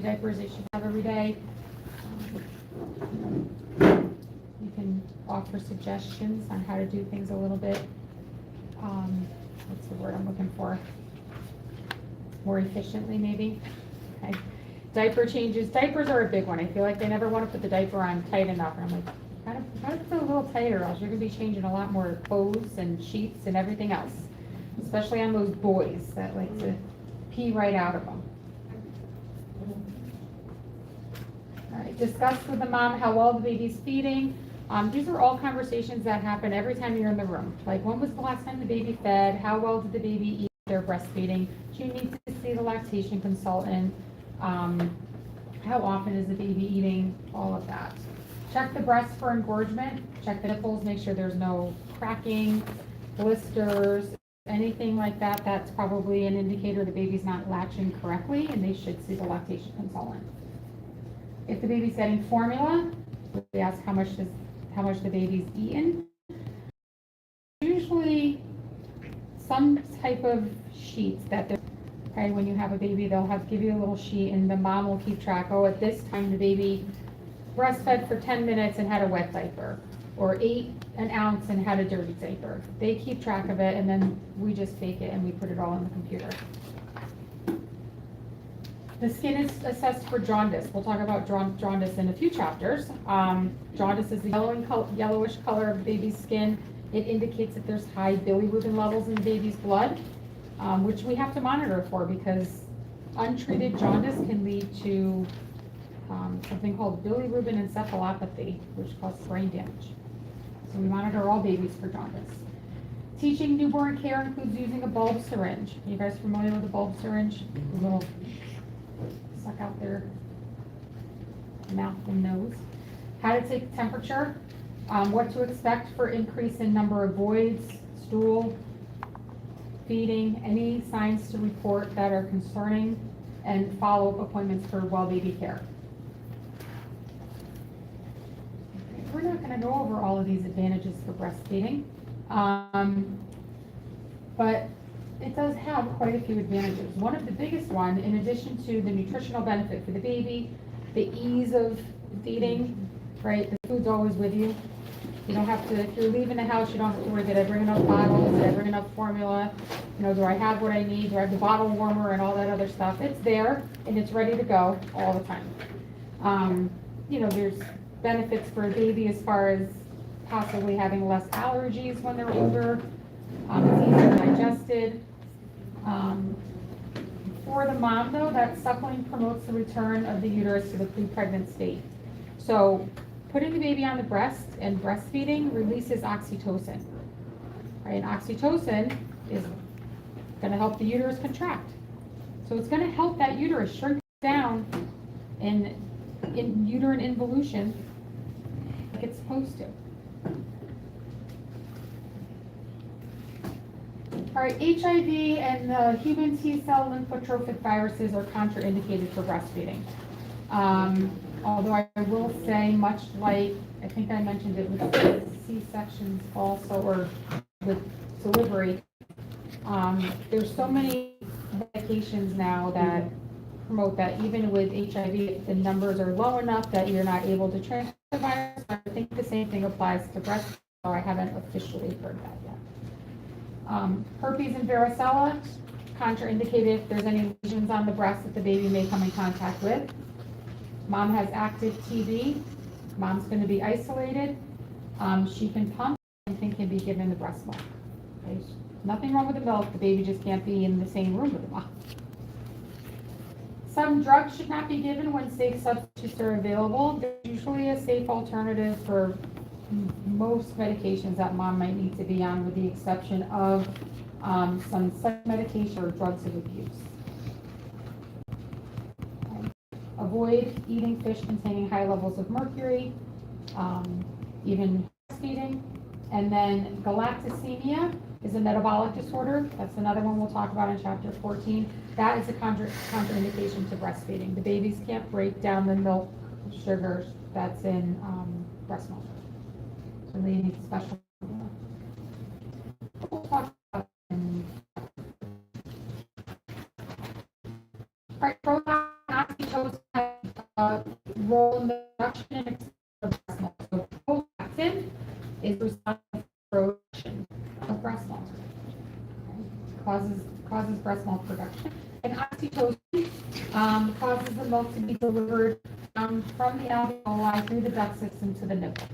diapers they should have every day. You can offer suggestions on how to do things a little bit, what's the word I'm looking for? More efficiently, maybe. Okay. Diaper changes. Diapers are a big one. I feel like they never want to put the diaper on tight enough. And I'm like, gotta put it a little tighter, or else you're gonna be changing a lot more clothes and sheets and everything else. Especially on those boys that like to pee right out of them. All right, discuss with the mom how well the baby's feeding. These are all conversations that happen every time you're in the room. Like, when was the last time the baby fed? How well did the baby eat their breastfeeding? Do you need to see the lactation consultant? How often is the baby eating? All of that. Check the breast for engorgement. Check the nipples, make sure there's no cracking, blisters, anything like that. That's probably an indicator the baby's not latching correctly, and they should see the lactation consultant. If the baby's getting formula, we ask how much the baby's eaten. Usually some type of sheets that they're, okay, when you have a baby, they'll give you a little sheet, and the mom will keep track. Oh, at this time the baby breastfed for 10 minutes and had a wet diaper, or ate an ounce and had a dirty diaper. They keep track of it, and then we just take it and we put it all in the computer. The skin is assessed for jaundice. We'll talk about jaundice in a few chapters. Jaundice is the yellowish color of the baby's skin. It indicates that there's high bilirubin levels in the baby's blood, which we have to monitor for, because untreated jaundice can lead to something called bilirubin encephalopathy, which causes brain damage. So we monitor all babies for jaundice. Teaching newborn care includes using a bulb syringe. Are you guys familiar with a bulb syringe? A little suck out their mouth and nose. How to take temperature, what to expect for increase in number of voids, stool, feeding, any signs to report that are concerning, and follow-up appointments for well baby care. We're not going to go over all of these advantages for breastfeeding, but it does have quite a few advantages. One of the biggest one, in addition to the nutritional benefit for the baby, the ease of feeding, right? The food's always with you. You don't have to, if you're leaving the house, you don't have to worry, did I bring enough bottles? Did I bring enough formula? You know, do I have what I need? Do I have the bottle warmer and all that other stuff? It's there and it's ready to go all the time. You know, there's benefits for a baby as far as possibly having less allergies when they're older. It's easier digested. For the mom, though, that suckling promotes the return of the uterus to the pre-pregnant state. So putting the baby on the breast and breastfeeding releases oxytocin. Right? And oxytocin is going to help the uterus contract. So it's going to help that uterus shrink down in uterine involution like it's supposed to. All right, HIV and the human T-cell lymphotrophic viruses are contraindicated for breastfeeding. Although I will say, much like, I think I mentioned it with C-sections also, or with delivery, there's so many medications now that promote that even with HIV, the numbers are low enough that you're not able to transfer the virus. I think the same thing applies to breast, so I haven't officially heard that yet. Herpes and varicella, contraindicated if there's any lesions on the breast that the baby may come in contact with. Mom has active TB, mom's going to be isolated. She can pump, anything can be given the breast milk. Okay? Nothing wrong with the milk, the baby just can't be in the same room with the mom. Some drugs should not be given when safe substitutes are available. There's usually a safe alternative for most medications that mom might need to be on, with the exception of some medication or drugs of abuse. Avoid eating fish containing high levels of mercury, even breastfeeding. And then galactosemia is a metabolic disorder. That's another one we'll talk about in chapter 14. That is a contraindication to breastfeeding. The babies can't break down the milk sugars that's in breast milk. So they need special. We'll talk about all right, proline oxytocin role in the production and expression of breast milk. So prolactin is responsible for production of breast milk. Causes breast milk production. And oxytocin causes the milk to be delivered from the alveoli through the duct system to the nipple.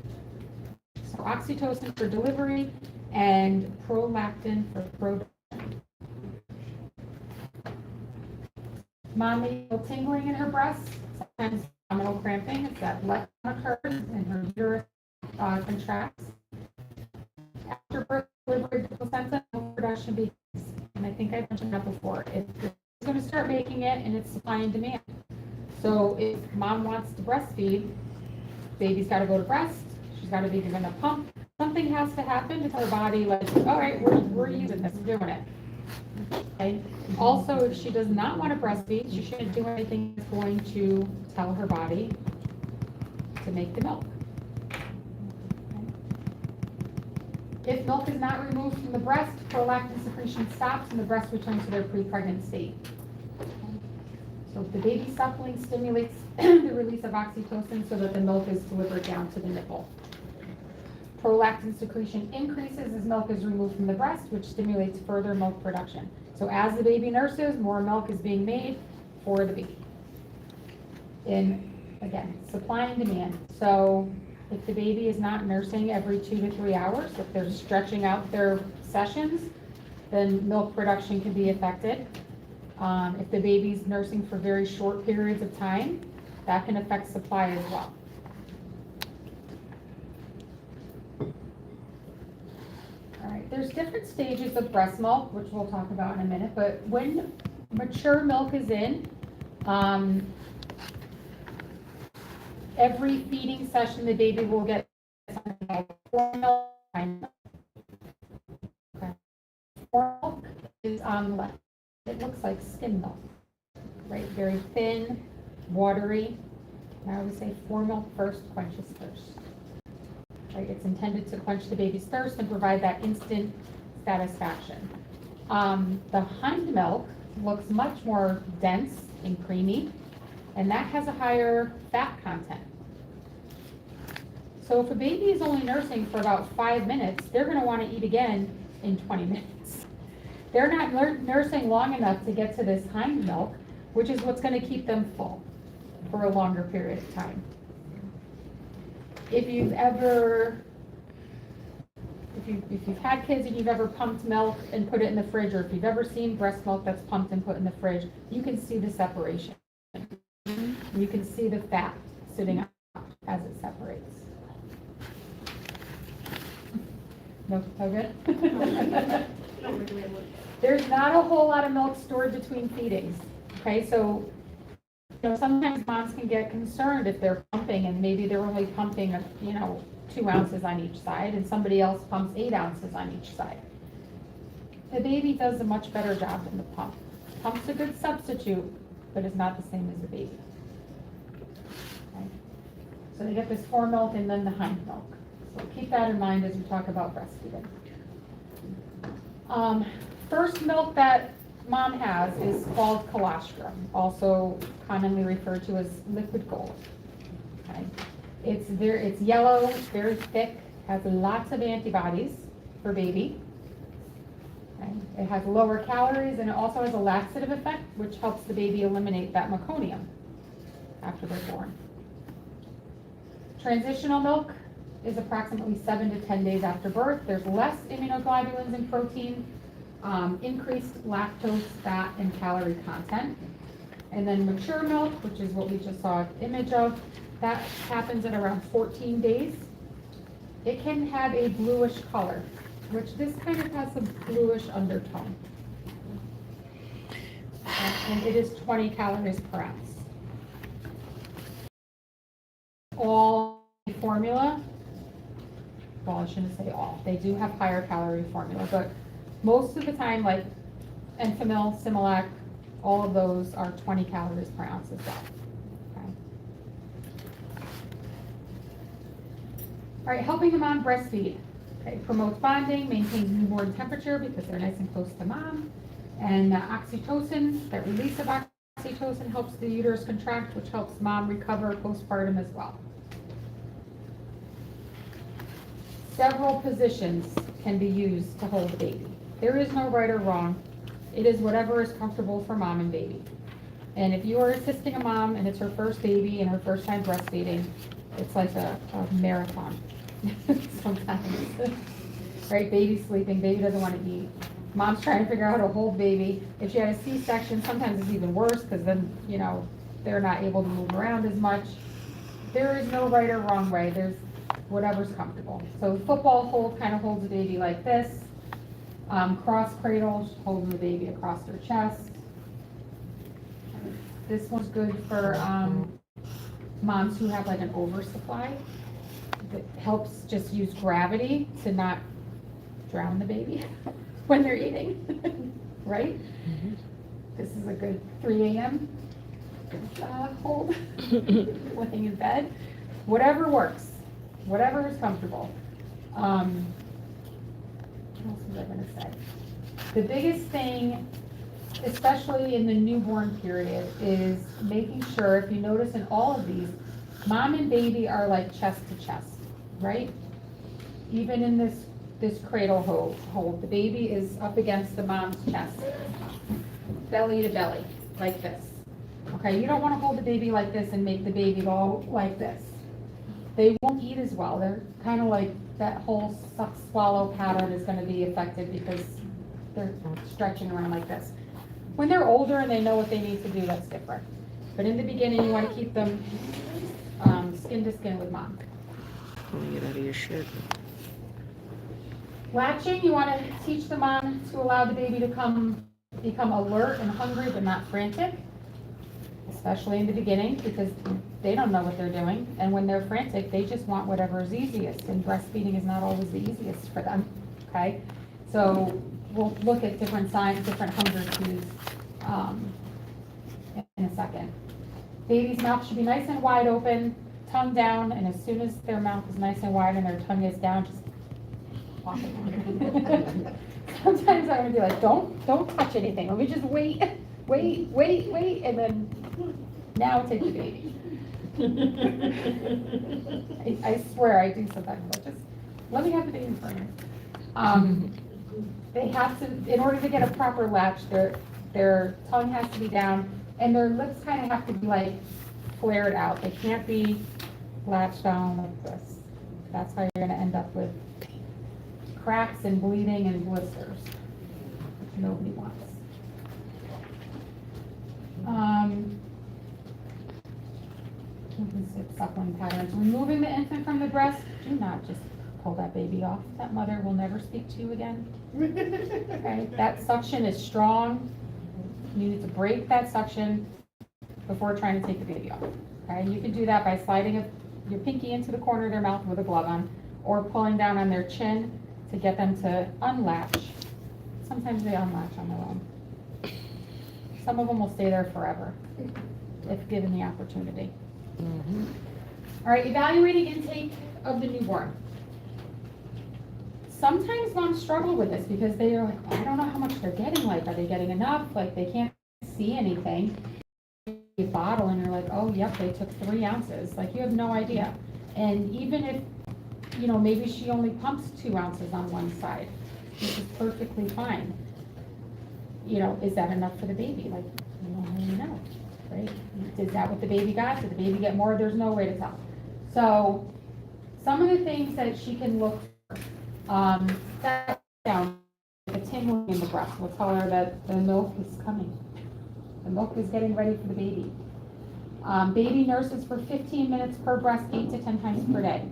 So oxytocin for delivery and prolactin for production. Mom may feel tingling in her breasts, sometimes abdominal cramping if that leptin occurs and her uterus contracts. After birth, delivery of the placenta, milk production begins. And I think I mentioned that before. It's going to start making it, and it's supply and demand. So if mom wants to breastfeed, baby's got to go to breast. She's got to be given a pump. Something has to happen to her body, like, all right, we're using this, we're doing it. Okay. Also, if she does not want to breastfeed, she shouldn't do anything that's going to tell her body to make the milk. If milk is not removed from the breast, prolactin secretion stops and the breast returns to their pre-pregnant state. So the baby suckling stimulates the release of oxytocin so that the milk is delivered down to the nipple. Prolactin secretion increases as milk is removed from the breast, which stimulates further milk production. So as the baby nurses, more milk is being made for the baby. And again, supply and demand. So if the baby is not nursing every 2 to 3 hours, if they're stretching out their sessions, then milk production can be affected. If the baby's nursing for very short periods of time, that can affect supply as well. All right, there's different stages of breast milk, which we'll talk about in a minute, but when mature milk is in, every feeding session, the baby will get something like formula. Okay. Milk is on the left. It looks like skim milk, right? Very thin, watery. And I always say milk first quenches thirst. Right? It's intended to quench the baby's thirst and provide that instant satisfaction. The hind milk looks much more dense and creamy, and that has a higher fat content. So if a baby is only nursing for about 5 minutes, they're going to want to eat again in 20 minutes. They're not nursing long enough to get to this hind milk, which is what's going to keep them full for a longer period of time. If you've had kids and you've ever pumped milk and put it in the fridge, or if you've ever seen breast milk that's pumped and put in the fridge, you can see the separation. You can see the fat sitting up as it separates. No, good? There's not a whole lot of milk stored between feedings. Okay, so sometimes moms can get concerned if they're pumping and maybe they're only pumping 2 ounces on each side and somebody else pumps 8 ounces on each side. The baby does a much better job than the pump. Pump's a good substitute, but it's not the same as the baby. Okay. So they get this fore milk and then the hind milk. So keep that in mind as we talk about breastfeeding. First milk that mom has is called colostrum, also commonly referred to as liquid gold. Okay. It's yellow, it's very thick, has lots of antibodies for baby. Okay. It has lower calories and it also has a laxative effect, which helps the baby eliminate that meconium after they're born. Transitional milk is approximately 7 to 10 days after birth. There's less immunoglobulins and protein, increased lactose, fat, and calorie content. And then mature milk, which is what we just saw an image of, that happens at around 14 days. It can have a bluish color, which this kind of has a bluish undertone. And it is 20 calories per ounce. All formula, well, I shouldn't say all, they do have higher calorie formula, but most of the time, like Enfamil, Similac, all of those are 20 calories per ounce as well. Okay. All right, helping a mom breastfeed. Okay, promotes bonding, maintains newborn temperature because they're nice and close to mom, and oxytocin, that release of oxytocin oxytocin helps the uterus contract, which helps mom recover postpartum as well. Several positions can be used to hold the baby. There is no right or wrong. It is whatever is comfortable for mom and baby. And if you are assisting a mom and it's her first baby and her first time breastfeeding, it's like a marathon sometimes. Right, baby's sleeping, baby doesn't want to eat. Mom's trying to figure out how to hold baby. If she had a C-section, sometimes it's even worse because then, you know, they're not able to move around as much. There is no right or wrong way. There's whatever's comfortable. So football hold kind of holds the baby like this. Cross cradle, holding the baby across their chest. This one's good for moms who have like an oversupply. It helps just use gravity to not drown the baby when they're eating, right? Mm-hmm. This is a good 3 a.m. Hold, laying in bed. Whatever works, whatever is comfortable. What else was I going to say? The biggest thing, especially in the newborn period, is making sure, if you notice in all of these, mom and baby are like chest to chest, right? Even in this cradle hold, the baby is up against the mom's chest, belly to belly, like this. Okay, you don't want to hold the baby like this and make the baby go like this. They won't eat as well. They're kind of like that whole suck swallow pattern is going to be affected because they're stretching around like this. When they're older and they know what they need to do, that's different. But in the beginning, you want to keep them skin to skin with mom. Let me get out of your shirt. Latching, you want to teach the mom to allow the baby to become alert and hungry but not frantic, especially in the beginning because they don't know what they're doing. And when they're frantic, they just want whatever is easiest, and breastfeeding is not always the easiest for them, okay? So we'll look at different signs, different hunger cues in a second. Baby's mouth should be nice and wide open, tongue down, and as soon as their mouth is nice and wide and their tongue is down, just walk it. Sometimes I'm gonna be like, don't touch anything. Let me just wait, and then now take the baby. I swear I do sometimes, but just let me have the baby for a minute. They have to, in order to get a proper latch, their tongue has to be down, and their lips kind of have to be like flared out. They can't be latched down like this. That's how you're gonna end up with cracks and bleeding and blisters, which nobody wants. Suckling patterns. Removing the infant from the breast. Do not just pull that baby off. That mother will never speak to you again. Okay, that suction is strong. You need to break that suction before trying to take the baby off. Okay, you can do that by sliding your pinky into the corner of their mouth with a glove on, or pulling down on their chin to get them to unlatch. Sometimes they unlatch on their own. Some of them will stay there forever if given the opportunity. Mm-hmm. All right, evaluating intake of the newborn. Sometimes moms struggle with this because they are like, oh, I don't know how much they're getting. Like, are they getting enough? Like, they can't see anything. You bottle and you're like, oh, yep, they took 3 ounces. Like, you have no idea. And even if, you know, maybe she only pumps 2 ounces on one side, which is perfectly fine. You know, is that enough for the baby? Like, you don't really know, right? Is that what the baby got? Did the baby get more? There's no way to tell. So, some of the things that she can look for, that down, the tingling in the breast will tell her that the milk is coming. The milk is getting ready for the baby. Baby nurses for 15 minutes per breast, 8 to 10 times per day.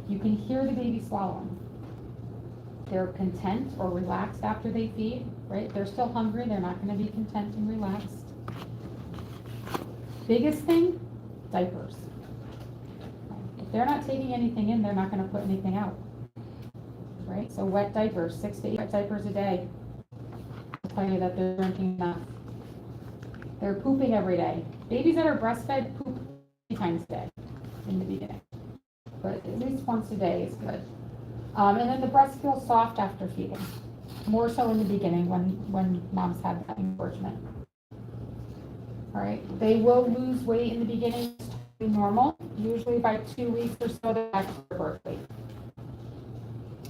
You can hear the baby swallowing. They're content or relaxed after they feed, right? They're still hungry. They're not going to be content and relaxed. Biggest thing, diapers. If they're not taking anything in, they're not going to put anything out, right? So wet diapers, 6 to 8 wet diapers a day. I'll tell you that they're drinking enough. They're pooping every day. Babies that are breastfed poop 3 times a day in the beginning, but at least once a day is good. And then the breast feels soft after feeding, more so in the beginning when moms have that engorgement. All right, they will lose weight in the beginning, it's totally normal. Usually by 2 weeks or so, they're back to their birth weight.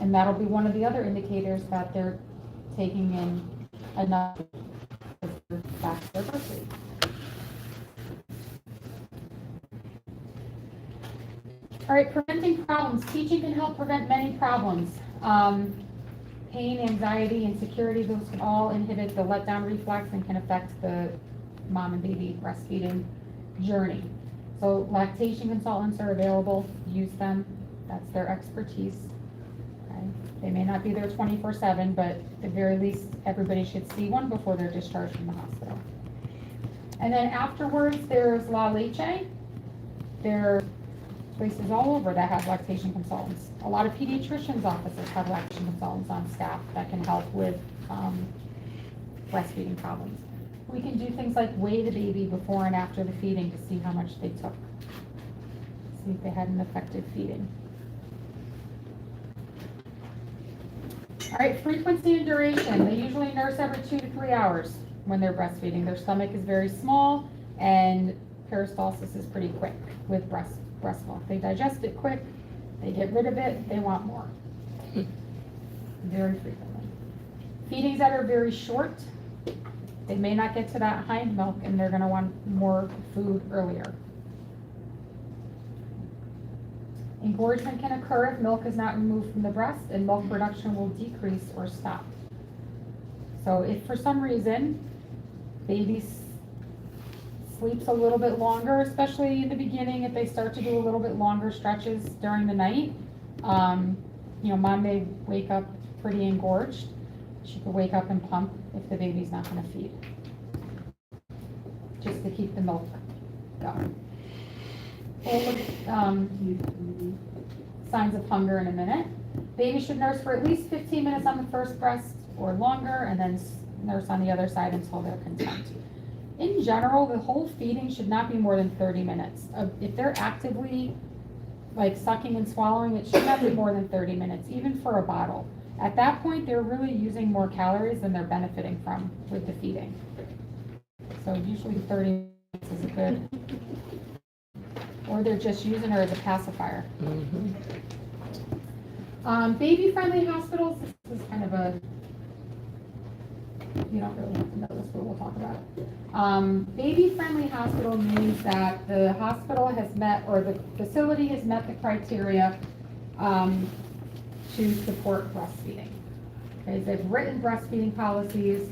And that'll be one of the other indicators that they're taking in enough back to their birth weight. All right, preventing problems. Teaching can help prevent many problems. Pain, anxiety, insecurity, those can all inhibit the letdown reflex and can affect the mom and baby breastfeeding journey. So lactation consultants are available, use them, that's their expertise. Okay. They may not be there 24/7, but at the very least, everybody should see one before they're discharged from the hospital. And then afterwards, there's La Leche. There are places all over that have lactation consultants. A lot of pediatricians' offices have lactation consultants on staff that can help with breastfeeding problems. We can do things like weigh the baby before and after the feeding to see how much they took. See if they had an effective feeding. All right, frequency and duration. They usually nurse every 2 to 3 hours when they're breastfeeding. Their stomach is very small and peristalsis is pretty quick with breast milk. They digest it quick, they get rid of it, they want more. Very frequently. Feedings that are very short, they may not get to that hind milk and they're going to want more food earlier. Engorgement can occur if milk is not removed from the breast and milk production will decrease or stop. So if for some reason baby sleeps a little bit longer, especially in the beginning, if they start to do a little bit longer stretches during the night, mom may wake up pretty engorged. She could wake up and pump if the baby's not going to feed, just to keep the milk going. We'll look at signs of hunger in a minute. Baby should nurse for at least 15 minutes on the first breast or longer, and then nurse on the other side until they're content. In general, the whole feeding should not be more than 30 minutes. If they're actively like sucking and swallowing, it should not be more than 30 minutes, even for a bottle. At that point, they're really using more calories than they're benefiting from with the feeding. So usually 30 minutes is a good, or they're just using her as a pacifier. Baby-friendly hospitals, this is kind of a, you don't really have to know this, but we'll talk about it. Baby-friendly hospital means that the hospital has met, or the facility has met the criteria to support breastfeeding. Okay, they've written breastfeeding policies.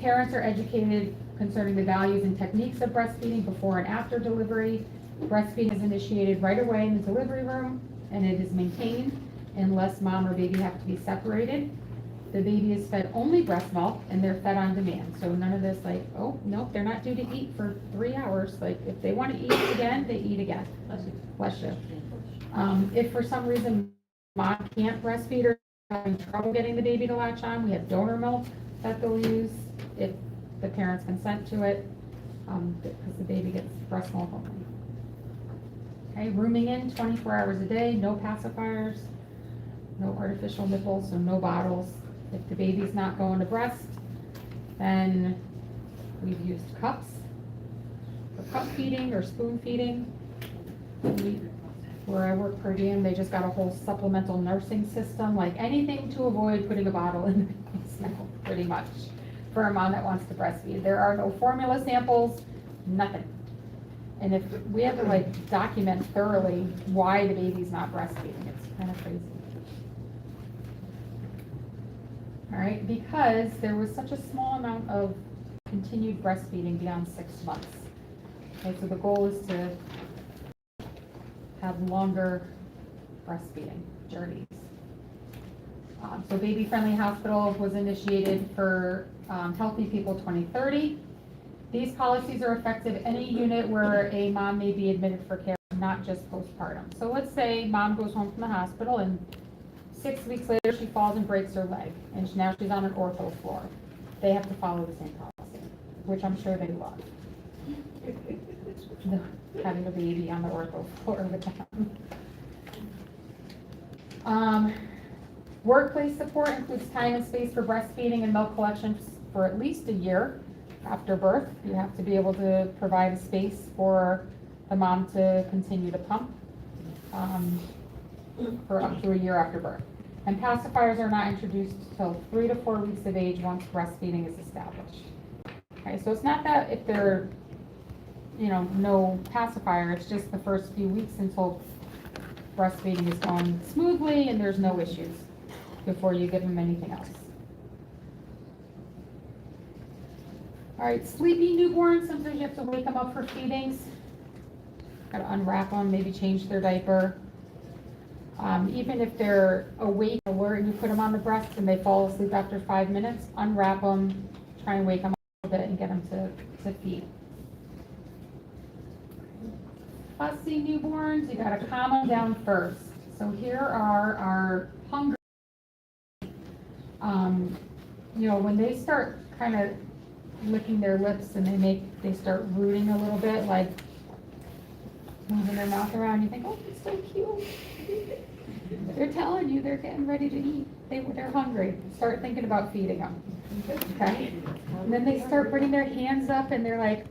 Parents are educated concerning the values and techniques of breastfeeding before and after delivery. Breastfeeding is initiated right away in the delivery room, and it is maintained unless mom or baby have to be separated. The baby is fed only breast milk, and they're fed on demand. So none of this like, oh, nope, they're not due to eat for 3 hours. Like, if they want to eat again, they eat again. Bless you. If for some reason mom can't breastfeed or having trouble getting the baby to latch on, we have donor milk that they'll use if the parents consent to it, because the baby gets breast milk only. Okay, rooming in 24 hours a day, no pacifiers, no artificial nipples, so no bottles. If the baby's not going to breast, then we've used cups for cup feeding or spoon feeding. Where I work per diem, they just got a whole supplemental nursing system, like anything to avoid putting a bottle in the baby's mouth, pretty much, for a mom that wants to breastfeed. There are no formula samples, nothing. And if we have to like document thoroughly why the baby's not breastfeeding, it's kind of crazy. All right, because there was such a small amount of continued breastfeeding beyond 6 months. Okay, so the goal is to have longer breastfeeding journeys. So Baby Friendly Hospital was initiated for Healthy People 2030. These policies are effective any unit where a mom may be admitted for care, not just postpartum. So let's say mom goes home from the hospital and 6 weeks later she falls and breaks her leg, and now she's on an ortho floor. They have to follow the same policy, which I'm sure they love. Having a baby on the ortho floor with them. Workplace support includes time and space for breastfeeding and milk collection for at least a year. after birth. You have to be able to provide a space for the mom to continue to pump for up to a year after birth. And pacifiers are not introduced until 3 to 4 weeks of age once breastfeeding is established. Okay, so it's not that if they're, no pacifier, it's just the first few weeks until breastfeeding is going smoothly and there's no issues before you give them anything else. All right, sleepy newborns, sometimes you have to wake them up for feedings. Gotta unwrap them, maybe change their diaper. Even if they're awake, alert, and you put them on the breast and they fall asleep after 5 minutes, unwrap them, try and wake them up a little bit and get them to feed. Fussy newborns, you gotta calm them down first. So here are our hungry. When they start kind of licking their lips and they start rooting a little bit, like moving their mouth around, you think, oh, it's so cute. They're telling you they're getting ready to eat. They're hungry. Start thinking about feeding them. Okay? And then they start putting their hands up and they're like,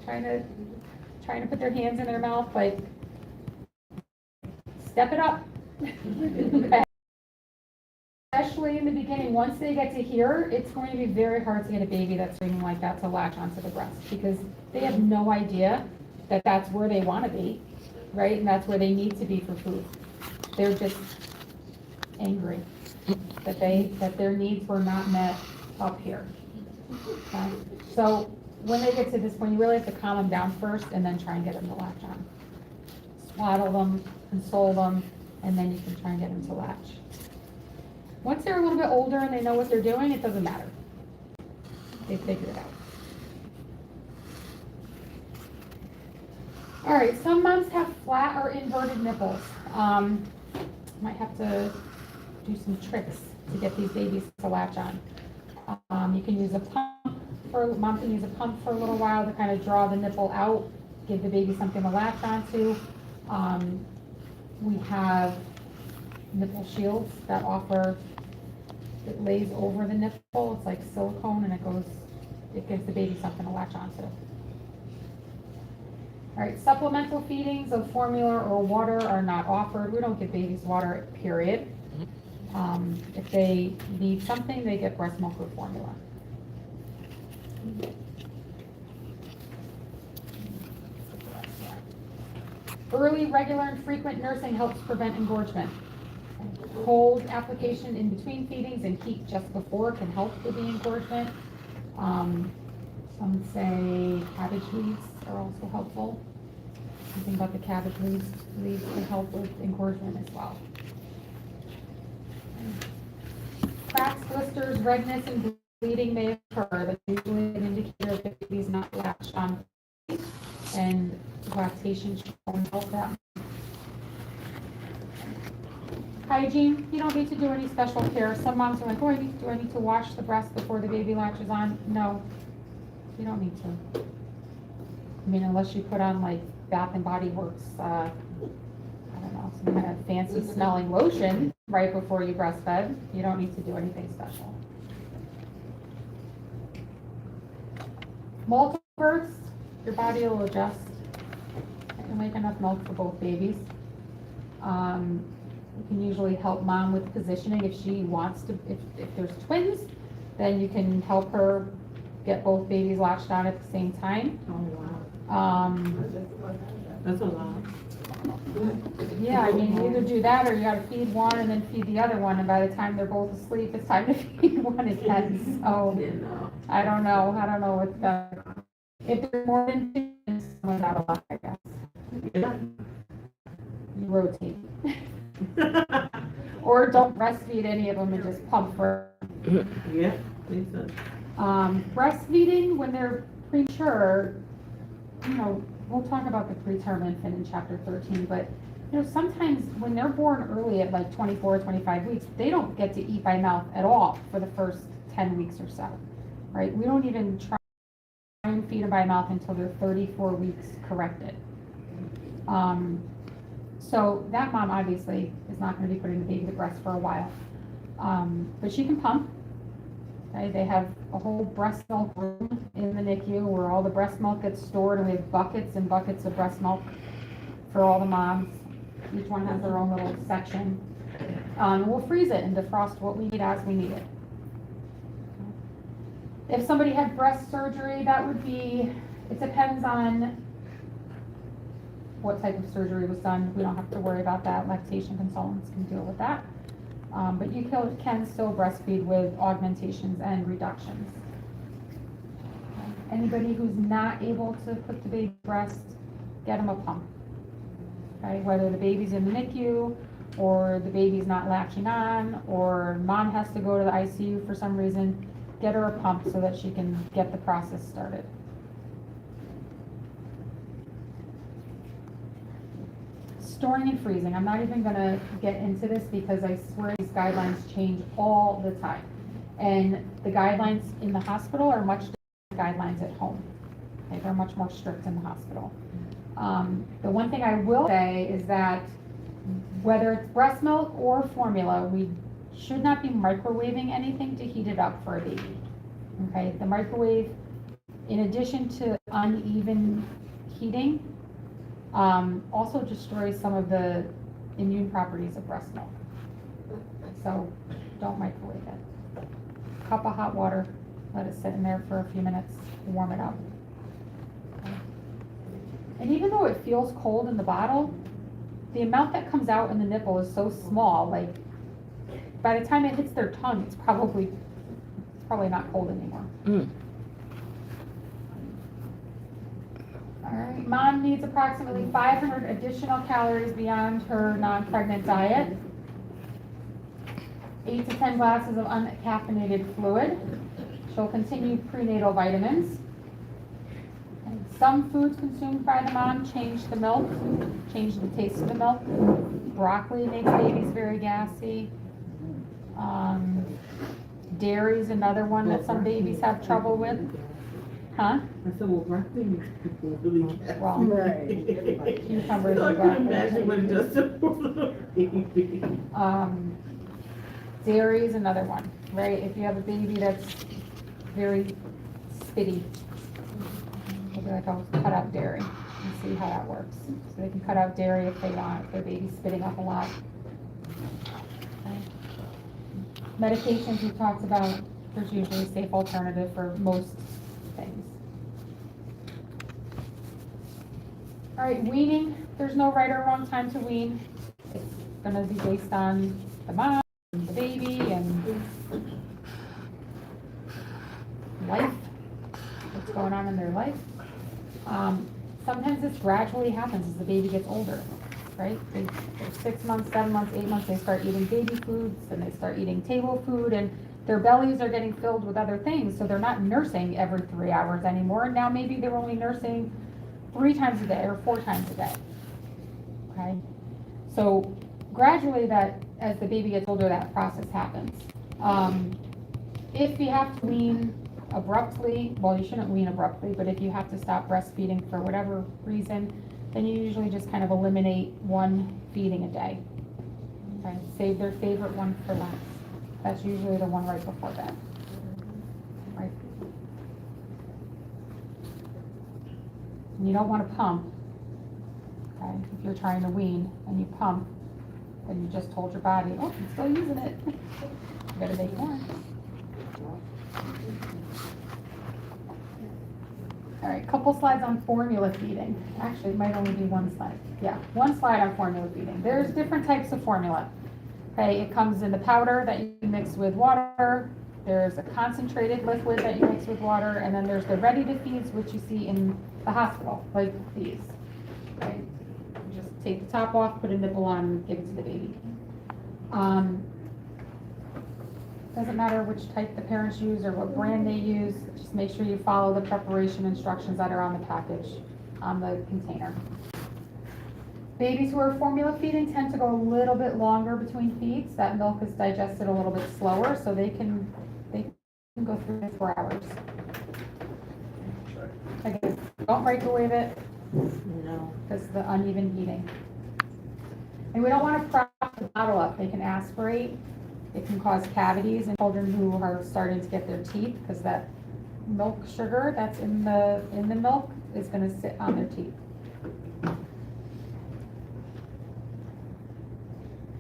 trying to put their hands in their mouth, like, step it up. Okay. Especially in the beginning, once they get to here, it's going to be very hard to get a baby that's screaming like that to latch onto the breast because they have no idea that that's where they want to be, right? And that's where they need to be for food. They're just angry that their needs were not met up here. Okay? So when they get to this point, you really have to calm them down first and then try and get them to latch on. Swaddle them, console them, and then you can try and get them to latch. Once they're a little bit older and they know what they're doing, it doesn't matter. They figure it out. All right, some moms have flat or inverted nipples. Might have to do some tricks to get these babies to latch on. You can use a pump, mom can use a pump for a little while to kind of draw the nipple out, give the baby something to latch onto. We have nipple shields that it lays over the nipple. It's like silicone and it gives the baby something to latch onto. All right, supplemental feedings of formula or water are not offered. We don't give babies water, period. If they need something, they get breast milk or formula. Early, regular, and frequent nursing helps prevent engorgement. Cold application in between feedings and heat just before can help with the engorgement. Some say cabbage leaves are also helpful. Something about the cabbage leaves can help with engorgement as well. Cracks, blisters, redness, and bleeding may occur. That's usually an indicator that the baby's not latched on, and lactation won't help that. Hygiene, you don't need to do any special care. Some moms are like, oh, do I need to wash the breast before the baby latches on? No, you don't need to. I mean, unless you put on like Bath and Body Works, I don't know, some kind of fancy smelling lotion right before you breastfed. You don't need to do anything special. Multiple births, your body will adjust. It can make enough milk for both babies. You can usually help mom with positioning if she wants to. If there's twins, then you can help her get both babies latched on at the same time. Oh, wow. That's a lot. Yeah, I mean, you either do that or you gotta feed one and then feed the other one, and by the time they're both asleep, it's time to feed one again. So I don't know what if there's more than two, it's not a lot, I guess. Yeah. You rotate. Or don't breastfeed any of them and just pump for. Yeah, makes sense. Breastfeeding when they're premature, we'll talk about the preterm infant in chapter 13, but sometimes when they're born early at like 24, 25 weeks, they don't get to eat by mouth at all for the first 10 weeks or so, right? We don't even try and feed them by mouth until they're 34 weeks corrected. So that mom obviously is not going to be putting the baby to breast for a while, but she can pump. Okay, they have a whole breast milk room in the NICU where all the breast milk gets stored, and we have buckets and buckets of breast milk for all the moms. Each one has their own little section. We'll freeze it and defrost what we need as we need it. If somebody had breast surgery, that would be, it depends on what type of surgery was done. We don't have to worry about that. Lactation consultants can deal with that. But you can still breastfeed with augmentations and reductions. Anybody who's not able to put the baby breast, get them a pump. Okay, whether the baby's in the NICU, or the baby's not latching on, or mom has to go to the ICU for some reason, get her a pump so that she can get the process started. Storing and freezing, I'm not even gonna get into this because I swear these guidelines change all the time. And the guidelines in the hospital are much different than guidelines at home. Okay, they're much more strict in the hospital. The one thing I will say is that whether it's breast milk or formula, we should not be microwaving anything to heat it up for a baby. Okay, the microwave, in addition to uneven heating, also destroys some of the immune properties of breast milk. So don't microwave it. Cup of hot water, let it sit in there for a few minutes, warm it up. And even though it feels cold in the bottle, the amount that comes out in the nipple is so small, like by the time it hits their tongue, it's probably not cold anymore. All right, mom needs approximately 500 additional calories beyond her non-pregnant diet. 8 to 10 glasses of uncaffeinated fluid. She'll continue prenatal vitamins. And some foods consumed by the mom change the milk, change the taste of the milk. Broccoli makes babies very gassy. Dairy is another one that some babies have trouble with. Huh? I said, well, broccoli makes people really gassy. Well, cucumbers So I and can imagine what it broccoli. does to a little baby. Dairy is another one, right? If you have a baby that's very spitty, maybe like I'll cut out dairy and see how that works. So they can cut out dairy if they want, if their baby's spitting up a lot. Okay. Medications we talked about, there's usually a safe alternative for most things. All right, weaning, there's no right or wrong time to wean. It's gonna be based on the mom, the baby, and life, what's going on in their life. Sometimes this gradually happens as the baby gets older, right? They're 6 months, 7 months, 8 months, they start eating baby foods, and they start eating table food, and their bellies are getting filled with other things, so they're not nursing every 3 hours anymore. And now maybe they're only nursing 3 times a day or 4 times a day. Okay? So gradually that, as the baby gets older, that process happens. If you have to wean abruptly, well, you shouldn't wean abruptly, but if you have to stop breastfeeding for whatever reason, then you usually just kind of eliminate 1 feeding a day. Okay? Save their favorite one for last. That's usually the one right before bed. Right? And you don't want to pump. Okay? If you're trying to wean and you pump, then you just told your body, oh, I'm still using it. You gotta make more. All right, couple slides on formula feeding. Actually, it might only be 1 slide. Yeah, 1 slide on formula feeding. There's different types of formula. Okay, it comes in the powder that you mix with water. There's a concentrated liquid that you mix with water, and then there's the ready-to-feeds, which you see in the hospital, like these. Okay, you just take the top off, put a nipple on, and give it to the baby. Doesn't matter which type the parents use or what brand they use, just make sure you follow the preparation instructions that are on the package, on the container. Babies who are formula feeding tend to go a little bit longer between feeds. That milk is digested a little bit slower, so they can go through it 4 hours. Again, don't microwave it. No. Because of the uneven heating. And we don't want to prop the bottle up. They can aspirate. It can cause cavities in children who are starting to get their teeth, because that milk sugar that's in the milk is going to sit on their teeth.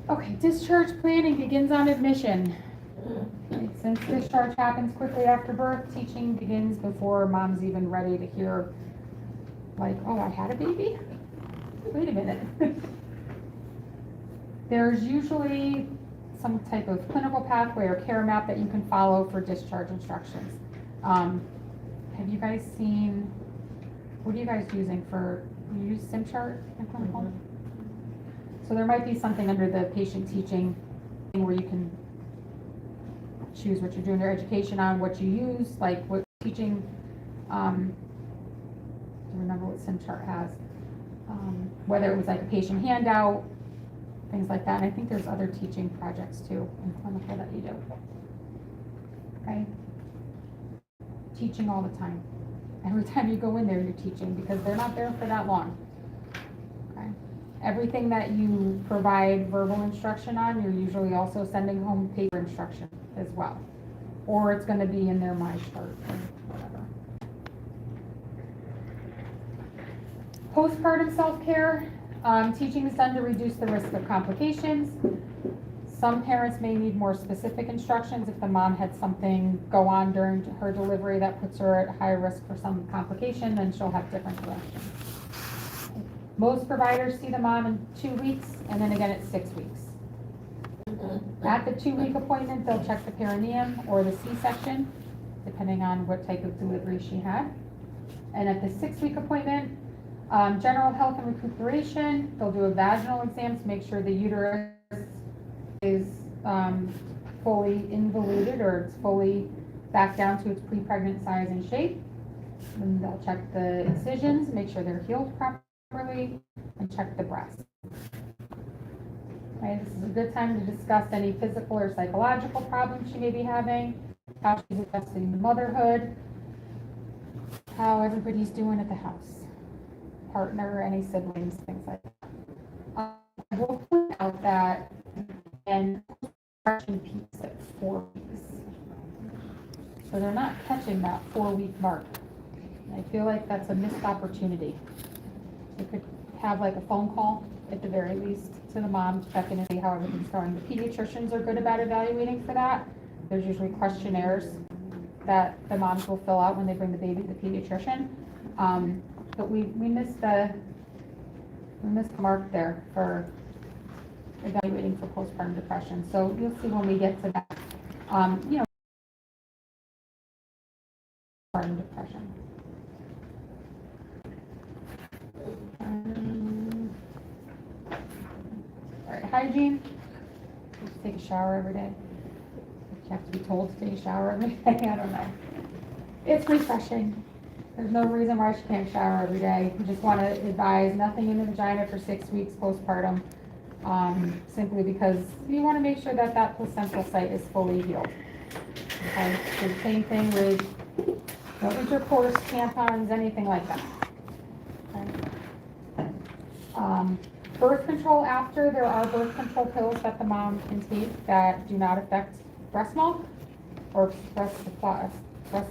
Okay, discharge planning begins on admission. Since discharge happens quickly after birth, teaching begins before mom's even ready to hear, like, oh, I had a baby? Wait a minute. There's usually some type of clinical pathway or care map that you can follow for discharge instructions. Have you guys seen, what are you guys using for, you use SimChart in clinical? So there might be something under the patient teaching where you can choose what you're doing your education on, what you use, like what teaching, I remember what SimChart has, whether it was like a patient handout, things like that. And I think there's other teaching projects too in clinical that you do. Okay? Teaching all the time. Every time you go in there, you're teaching because they're not there for that long. Okay? Everything that you provide verbal instruction on, you're usually also sending home paper instruction as well. Or it's going to be in their My Chart or whatever. Postpartum self-care. Teaching is done to reduce the risk of complications. Some parents may need more specific instructions. If the mom had something go on during her delivery that puts her at higher risk for some complication, then she'll have different directions. Most providers see the mom in 2 weeks and then again at 6 weeks. At the 2-week appointment, they'll check the perineum or the C-section, depending on what type of delivery she had. And at the 6-week appointment, general health and recuperation, they'll do a vaginal exam to make sure the uterus is fully involuted or it's fully back down to its pre-pregnant size and shape. And they'll check the incisions, make sure they're healed properly, and check the breast. Right, this is a good time to discuss any physical or psychological problems she may be having, how she's adjusting to motherhood, how everybody's doing at the house, partner, any siblings, things like that. I will point out that and peaks at 4 weeks. So they're not catching that 4-week mark. I feel like that's a missed opportunity. You could have like a phone call at the very least to the mom to check in and see how everything's going. The pediatricians are good about evaluating for that. There's usually questionnaires that the moms will fill out when they bring the baby to the pediatrician. But we missed the mark there for evaluating for postpartum depression. So you'll see when we get to that, postpartum depression. All right, hygiene. You take a shower every day. You have to be told to take a shower every day. I don't know. It's refreshing. There's no reason why she can't shower every day. We just want to advise nothing in the vagina for 6 weeks postpartum, simply because you want to make sure that that placental site is fully healed. Okay, so the same thing with no intercourse, tampons, anything like that. Okay. Birth control after, there are birth control pills that the mom can take that do not affect breast milk or breast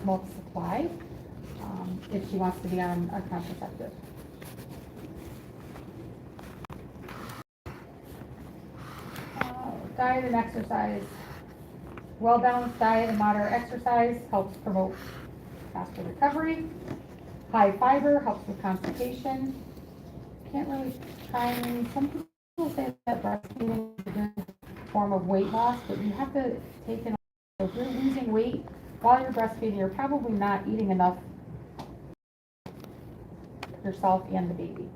milk supply. If she wants to be on a contraceptive. Diet and exercise. Well-balanced diet and moderate exercise helps promote faster recovery. High fiber helps with constipation. Can't really find, some people say that breastfeeding is a good form of weight loss, but you have to take in, if you're losing weight while you're breastfeeding, you're probably not eating enough yourself and the baby.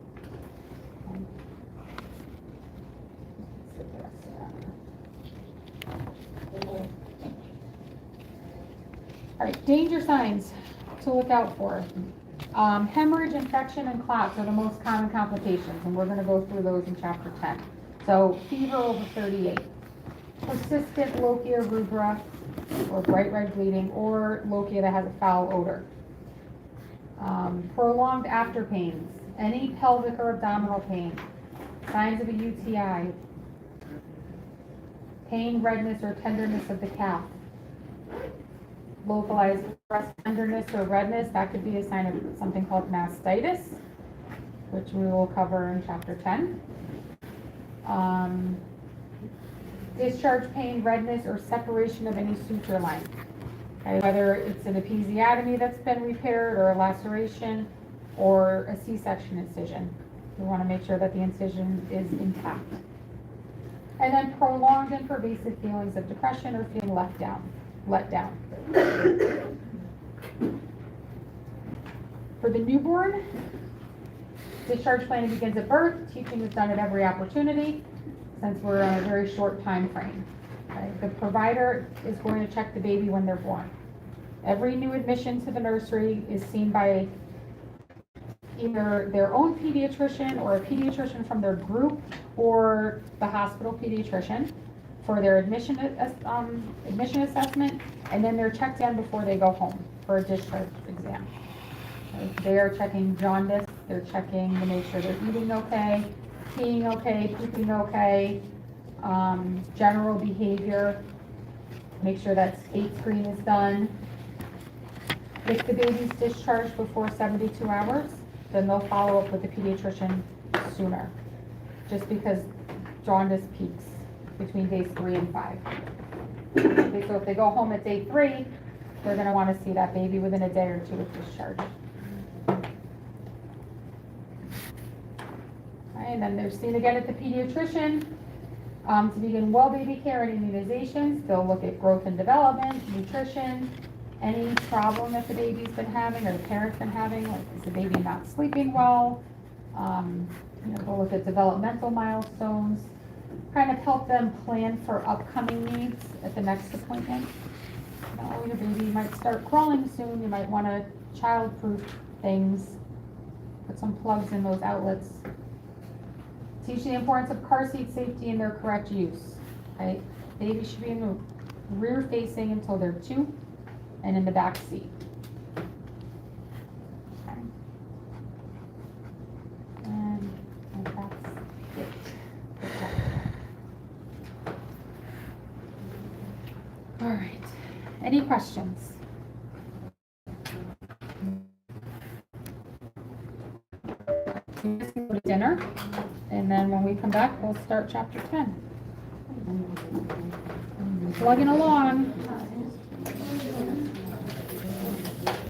All right, danger signs to look out for. Hemorrhage, infection, and clots are the most common complications, and we're going to go through those in chapter 10. So fever over 38, persistent lochia rubra, or bright red bleeding, or lochia that has a foul odor. Prolonged after pains, any pelvic or abdominal pain, signs of a UTI, pain, redness, or tenderness of the calf. Localized breast tenderness or redness, that could be a sign of something called mastitis, which we will cover in chapter 10. Discharge pain, redness, or separation of any suture line. Okay, whether it's an episiotomy that's been repaired, or a laceration, or a C-section incision. We want to make sure that the incision is intact. And then prolonged and pervasive feelings of depression or feeling let down. For the newborn, discharge planning begins at birth. Teaching is done at every opportunity, since we're on a very short time frame. Okay? The provider is going to check the baby when they're born. Every new admission to the nursery is seen by either their own pediatrician or a pediatrician from their group or the hospital pediatrician for their admission assessment, and then they're checked in before they go home for a discharge exam. Okay, they are checking jaundice, they're checking to make sure they're eating okay, peeing okay, pooping okay, general behavior, make sure that skate screen is done. If the baby's discharged before 72 hours, then they'll follow up with the pediatrician sooner, just because jaundice peaks between days 3 and 5. Okay, so if they go home at day 3, they're going to want to see that baby within a day or 2 of discharge. Okay, and then they're seen again at the pediatrician to begin well baby care and immunizations. They'll look at growth and development, nutrition, any problem that the baby's been having or the parent's been having, like is the baby not sleeping well? They'll look at developmental milestones, kind of help them plan for upcoming needs at the next appointment. Your baby might start crawling soon, you might want to child-proof things, put some plugs in those outlets. Teach the importance of car seat safety and their correct use. Okay? Baby should be in the rear facing until they're 2 and in the back seat. Okay. And that's it. Okay. All right. Any questions? We're just gonna go to dinner, and then when we come back, we'll start chapter 10. Plugging along.